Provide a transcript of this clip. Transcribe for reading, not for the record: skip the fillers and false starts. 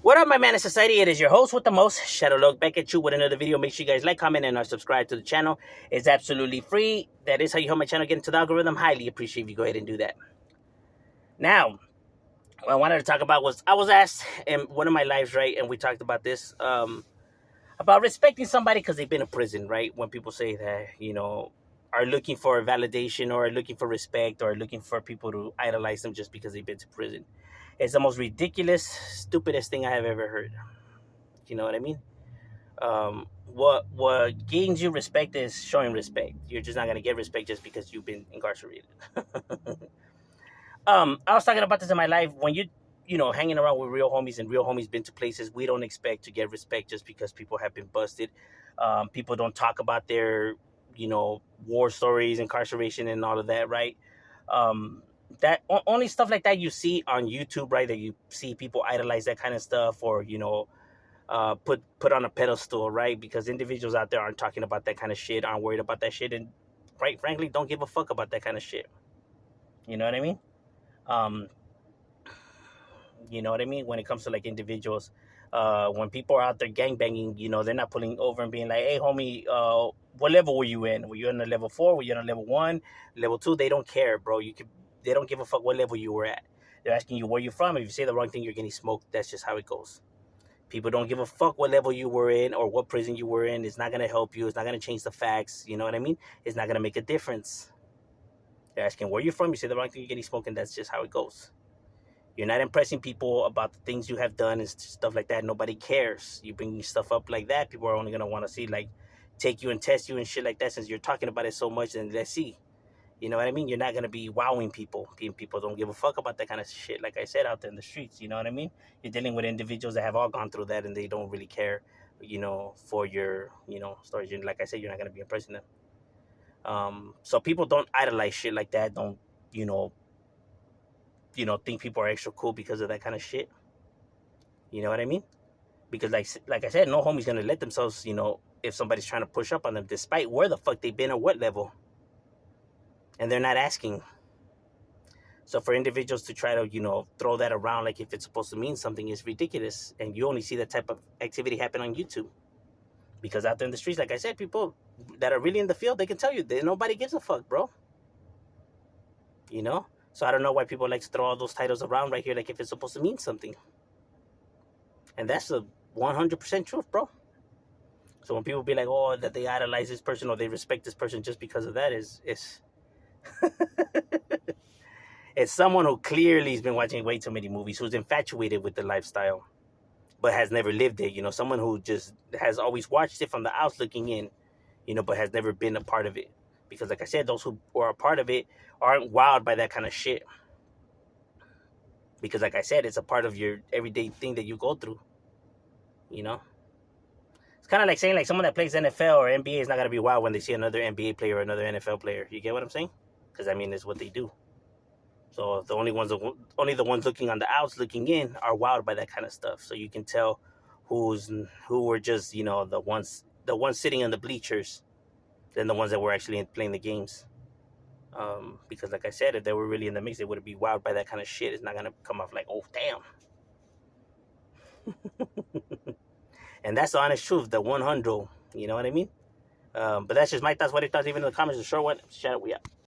What up, my man of society? It is your host with the most, Shadow Look, back at you with another video. Make sure you guys like, comment, and subscribe to the channel. It's absolutely free. That is how you help my channel get into the algorithm. Highly appreciate if you go ahead and do that. Now, what I wanted to talk about was I was asked in one of my lives, right, and we talked about this, about respecting somebody because they've been in prison, right? When people say that, are looking for validation or are looking for respect or are looking for people to idolize them just because they've been to prison. It's the most ridiculous, stupidest thing I have ever heard. You know what I mean? What gains you respect is showing respect. You're just not gonna get respect just because you've been incarcerated. I was talking about this in my life when hanging around with real homies and real homies been to places we don't expect to get respect just because people have been busted. People don't talk about their war stories, incarceration, and all of that, right? That only stuff like that you see on YouTube, right? That you see people idolize that kind of stuff, or put on a pedestal, right? Because individuals out there aren't talking about that kind of shit, aren't worried about that shit, and quite frankly, don't give a fuck about that kind of shit. You know what I mean? Um, you know what I mean? When it comes to like individuals, when people are out there gangbanging, they're not pulling over and being like, "Hey, homie, what level were you in? Were you in a level 4? Were you in a level 1, level 2?" They don't care, bro. They don't give a fuck what level you were at. They're asking you where you're from. If you say the wrong thing, you're getting smoked. That's just how it goes. People don't give a fuck what level you were in or what prison you were in. It's not gonna help you. It's not gonna change the facts. You know what I mean? It's not gonna make a difference. They're asking where you're from. You say the wrong thing, you're getting smoked, and that's just how it goes. You're not impressing people about the things you have done and stuff like that. Nobody cares. You bring stuff up like that, people are only gonna want to see like take you and test you and shit like that. Since you're talking about it so much, and let's see. You know what I mean? You're not gonna be wowing people. People don't give a fuck about that kind of shit. Like I said, out there in the streets, you know what I mean? You're dealing with individuals that have all gone through that, and they don't really care, for your, stories. Like I said, you're not gonna be impressing them. So people don't idolize shit like that. Don't, you know, think people are extra cool because of that kind of shit. You know what I mean? Because like I said, no homie's gonna let themselves, if somebody's trying to push up on them, despite where the fuck they've been or what level, and they're not asking. So for individuals to try to, throw that around like if it's supposed to mean something is ridiculous. And you only see that type of activity happen on YouTube. Because out there in the streets, like I said, people that are really in the field, they can tell you that nobody gives a fuck, bro. You know? So I don't know why people like to throw all those titles around right here like if it's supposed to mean something. And that's the 100% truth, bro. So when people be like, oh, that they idolize this person or they respect this person just because of that is it's someone who clearly has been watching way too many movies, who's infatuated with the lifestyle, but has never lived it. Someone who just has always watched it from the outs looking in, but has never been a part of it. Because like I said, those who are a part of it aren't wowed by that kind of shit. Because like I said, it's a part of your everyday thing that you go through, you know? It's kind of like saying like someone that plays NFL or NBA is not going to be wild when they see another NBA player or another NFL player. You get what I'm saying? Because I mean, it's what they do. So the only the ones looking on the outs, looking in, are wowed by that kind of stuff. So you can tell who were just the ones sitting in the bleachers, than the ones that were actually playing the games. Because like I said, if they were really in the mix, they would be wowed by that kind of shit. It's not gonna come off like, oh damn. And that's the honest truth, the 100. You know what I mean? But that's just my thoughts. What are your thoughts? Even in the comments, a short one. Shout out, we out.